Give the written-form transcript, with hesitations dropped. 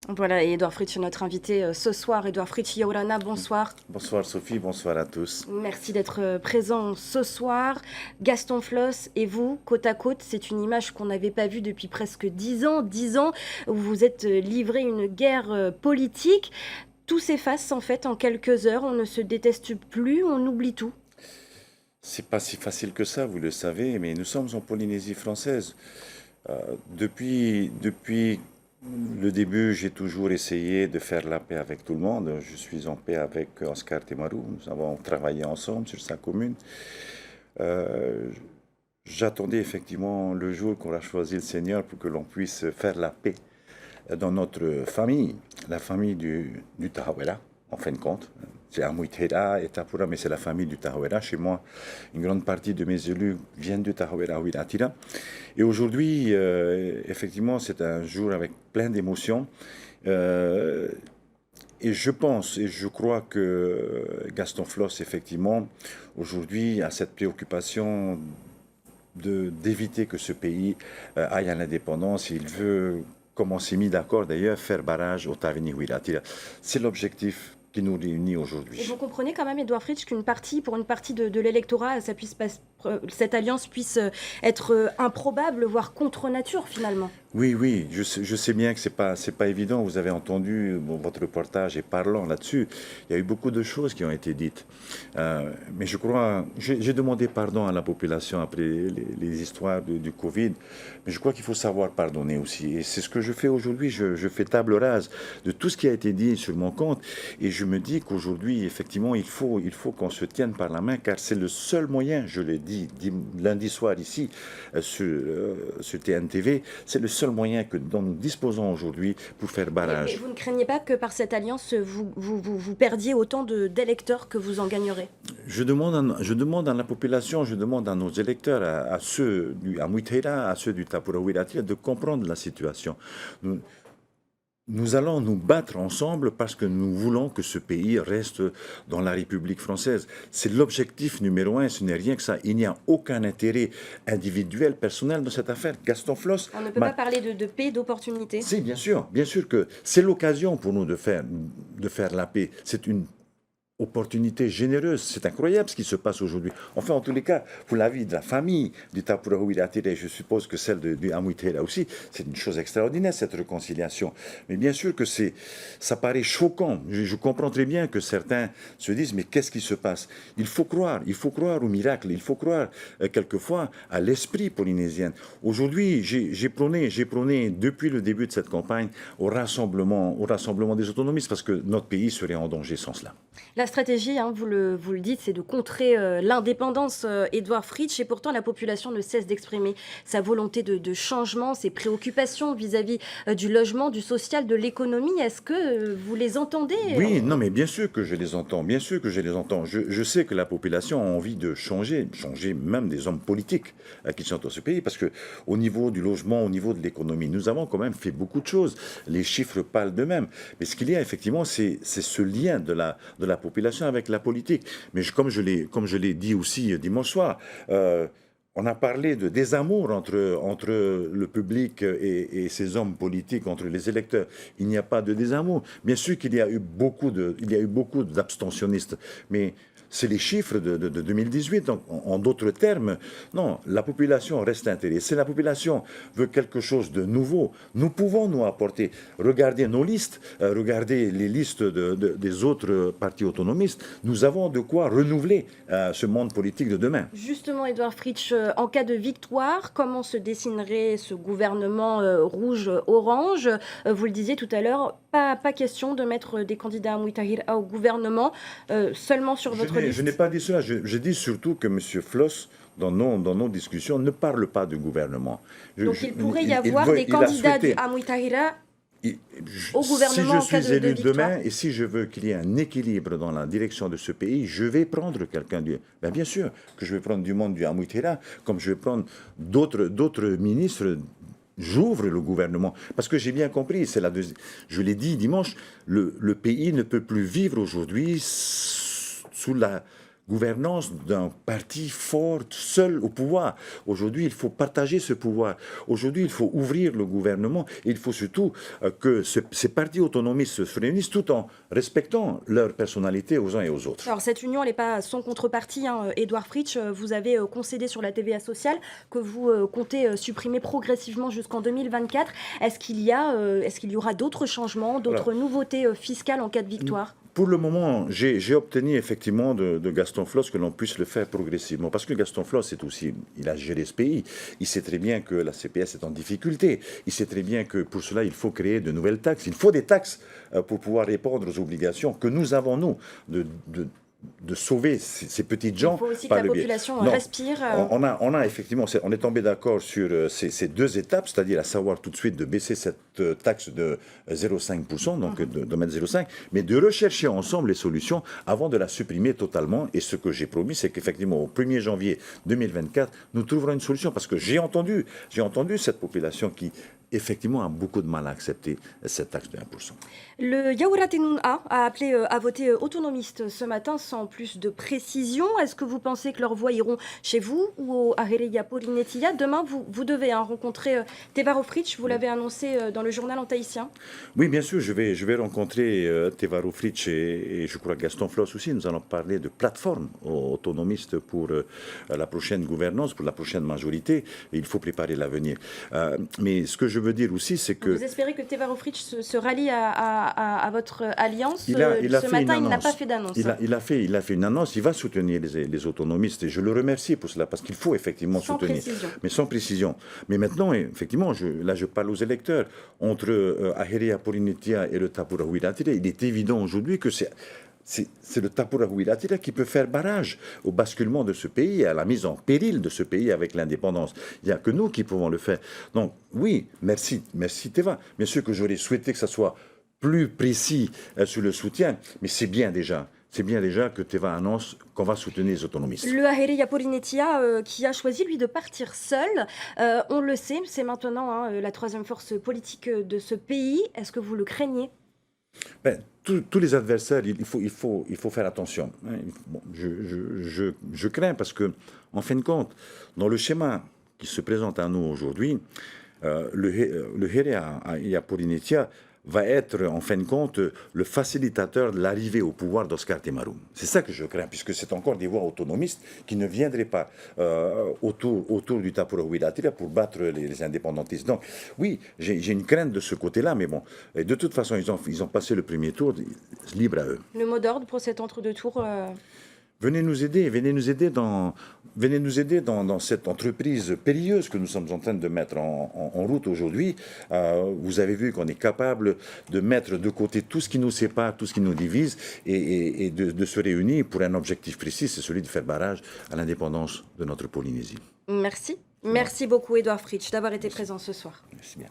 Voilà, et Edouard Fritsch est notre invité ce soir. Edouard Fritsch, Yaourana, bonsoir. Bonsoir Sophie, bonsoir à tous. Merci d'être présent ce soir. Gaston Floss et vous, côte à côte, c'est une image qu'on n'avait pas vue depuis presque 10 ans. 10 ans où vous êtes livré une guerre politique. Tout s'efface en fait en quelques heures. On ne se déteste plus, on oublie tout. C'est pas si facile que ça, vous le savez, mais nous sommes en Polynésie française. Depuis le début, j'ai toujours essayé de faire la paix avec tout le monde. Je suis en paix avec Oscar Temaru. Nous avons travaillé ensemble sur sa commune. Euh, J'attendais effectivement le jour qu'on a choisi le Seigneur pour que l'on puisse faire la paix dans notre famille, la famille du Tahawera, en fin de compte. C'est Amuitera et Tapura, mais c'est la famille du Tahawera. Chez moi, une grande partie de mes élus viennent du Tahawera Wiratira. Et aujourd'hui, effectivement, c'est un jour avec plein d'émotions. Euh, et je pense et je crois que Gaston Floss, effectivement, aujourd'hui, a cette préoccupation d'éviter que ce pays aille à l'indépendance. Il veut, comme on s'est mis d'accord d'ailleurs, faire barrage au Tavini Huiratira. C'est l'objectif qui nous réunit aujourd'hui. Et vous comprenez quand même, Edouard Fritsch, pour une partie de l'électorat, cette alliance puisse être improbable, voire contre nature finalement. Oui, je sais bien que c'est pas évident. Vous avez entendu, bon, votre reportage est parlant là-dessus. Il y a eu beaucoup de choses qui ont été dites. Mais je crois, j'ai demandé pardon à la population après les histoires du Covid. Mais je crois qu'il faut savoir pardonner aussi. Et c'est ce que je fais aujourd'hui. Je fais table rase de tout ce qui a été dit sur mon compte. Et je me dis qu'aujourd'hui, effectivement, il faut qu'on se tienne par la main, car c'est le seul moyen, je l'ai dit lundi soir ici, sur TNTV, c'est le seul moyen dont nous disposons aujourd'hui pour faire barrage. Mais vous ne craignez pas que par cette alliance, vous perdiez autant d'électeurs que vous en gagnerez? Je demande à la population, je demande à nos électeurs, à ceux du Amuitera, à ceux du Tapura Wiratira, de comprendre la situation. Nous allons nous battre ensemble parce que nous voulons que ce pays reste dans la République française. C'est l'objectif numéro un, ce n'est rien que ça. Il n'y a aucun intérêt individuel, personnel dans cette affaire. Gaston Floss... On ne peut pas parler de paix, d'opportunité. Si, bien sûr que c'est l'occasion pour nous de faire la paix. C'est une opportunité généreuse. C'est incroyable ce qui se passe aujourd'hui. Enfin, en tous les cas, pour la vie de la famille du Tapura Wiratira, je suppose que celle du Amuitera aussi, c'est une chose extraordinaire, cette réconciliation. Mais bien sûr que ça paraît choquant. Je comprends très bien que certains se disent, mais qu'est-ce qui se passe? Il faut croire au miracle, il faut croire quelquefois à l'esprit polynésien. Aujourd'hui, j'ai prôné depuis le début de cette campagne au rassemblement des autonomistes, parce que notre pays serait en danger sans cela. La stratégie, hein, vous le dites, c'est de contrer l'indépendance, Edouard Fritsch, et pourtant la population ne cesse d'exprimer sa volonté de changement, ses préoccupations vis-à-vis du logement, du social, de l'économie. Est-ce que vous les entendez? Oui, non, mais bien sûr que je les entends, bien sûr que je les entends. Je sais que la population a envie de changer même des hommes politiques qui sont dans ce pays, parce que au niveau du logement, au niveau de l'économie, nous avons quand même fait beaucoup de choses. Les chiffres parlent d'eux-mêmes. Mais ce qu'il y a effectivement, c'est ce lien de la population avec la politique. Mais comme je l'ai dit aussi dimanche soir, on a parlé de désamour entre le public et ces hommes politiques, entre les électeurs. Il n'y a pas de désamour. Bien sûr qu'il y a eu beaucoup d'abstentionnistes, mais c'est les chiffres de 2018. Donc, en d'autres termes, non, la population reste intéressée. La population veut quelque chose de nouveau. Nous pouvons nous apporter. Regardez nos listes, regardez les listes des autres partis autonomistes. Nous avons de quoi renouveler ce monde politique de demain. Justement, Edouard Fritsch, en cas de victoire, comment se dessinerait ce gouvernement rouge-orange? Vous le disiez tout à l'heure, pas question de mettre des candidats à Amuitahira au gouvernement, seulement sur votre liste. Je n'ai pas dit cela. Je dis surtout que M. Floss, dans nos discussions, ne parle pas du gouvernement. Donc il pourrait y avoir des candidats du Amuitahira au gouvernement si je suis élu victoire. demain et si je veux qu'il y ait un équilibre dans la direction de ce pays, je vais prendre quelqu'un du... bien sûr que je vais prendre du monde du Amuitera, comme je vais prendre d'autres ministres. J'ouvre le gouvernement, parce que j'ai bien compris, je l'ai dit dimanche, le pays ne peut plus vivre aujourd'hui sous gouvernance d'un parti fort, seul au pouvoir. Aujourd'hui, il faut partager ce pouvoir. Aujourd'hui, il faut ouvrir le gouvernement. Et il faut surtout que ces partis autonomistes se réunissent tout en respectant leur personnalité aux uns et aux autres. Alors cette union, elle n'est pas sans contrepartie, hein. Édouard Fritsch, vous avez concédé sur la TVA sociale que vous comptez supprimer progressivement jusqu'en 2024. Est-ce qu'il y aura d'autres changements, d'autres nouveautés fiscales en cas de victoire? Pour le moment, j'ai obtenu effectivement de Gaston Floss que l'on puisse le faire progressivement. Parce que Gaston Floss, il a géré ce pays. Il sait très bien que la CPS est en difficulté. Il sait très bien que pour cela, il faut créer de nouvelles taxes. Il faut des taxes pour pouvoir répondre aux obligations que nous avons, nous, de sauver ces petites gens. Il faut aussi que la population respire. On a effectivement, on est tombé d'accord sur ces deux étapes, c'est-à-dire à savoir tout de suite de baisser cette taxe de 0,5%, donc de mettre 0,5%, mais de rechercher ensemble les solutions avant de la supprimer totalement. Et ce que j'ai promis, c'est qu'effectivement, au 1er janvier 2024, nous trouverons une solution. Parce que j'ai entendu cette population qui, effectivement, a beaucoup de mal à accepter cette taxe de 1%. Le Yaouraté Nouna a appelé à voter autonomiste ce matin sans plus de précision. Est-ce que vous pensez que leurs voix iront chez vous ou au Ahereya Polinetia? Demain, vous devez rencontrer Teva Rohfritsch, vous l'avez annoncé dans le journal en tahitien. Oui, bien sûr, je vais rencontrer Teva Rohfritsch et je crois Gaston Floss aussi. Nous allons parler de plateforme autonomiste pour la prochaine gouvernance, pour la prochaine majorité. Et il faut préparer l'avenir. Mais ce que je veux dire aussi, c'est que... Vous espérez que Teva Rohfritsch se rallie à votre alliance? Ce matin, il n'a pas fait d'annonce. Il a fait une annonce, il va soutenir les autonomistes et je le remercie pour cela parce qu'il faut effectivement soutenir. Mais sans précision. Mais maintenant, effectivement, je parle aux électeurs. Entre Ahereya Polinetia et le Tapurahuiratira, il est évident aujourd'hui que c'est le Tapurahuiratira qui peut faire barrage au basculement de ce pays, à la mise en péril de ce pays avec l'indépendance. Il n'y a que nous qui pouvons le faire. Donc oui, merci Teva. Bien sûr que j'aurais souhaité que ça soit plus précis sur le soutien, mais c'est bien déjà. C'est bien déjà que Teva annonce qu'on va soutenir les autonomistes. Le Ahereya Polinetia qui a choisi, lui, de partir seul. On le sait, c'est maintenant la troisième force politique de ce pays. Est-ce que vous le craignez? Tous les adversaires, il faut faire attention. Bon, je crains parce que, en fin de compte, dans le schéma qui se présente à nous aujourd'hui, le Ahereya Polinetia va être, en fin de compte, le facilitateur de l'arrivée au pouvoir d'Oscar Temarum. C'est ça que je crains, puisque c'est encore des voix autonomistes qui ne viendraient pas autour du Tapurahuiratira pour battre les indépendantistes. Donc, oui, j'ai une crainte de ce côté-là, mais bon, de toute façon, ils ont passé le premier tour, libre à eux. Le mot d'ordre pour cet entre-deux tours Venez nous aider dans cette entreprise périlleuse que nous sommes en train de mettre en route aujourd'hui. Vous avez vu qu'on est capable de mettre de côté tout ce qui nous sépare, tout ce qui nous divise et de se réunir pour un objectif précis, c'est celui de faire barrage à l'indépendance de notre Polynésie. Merci. Merci beaucoup, Édouard Fritsch, d'avoir été présent ce soir. Merci bien.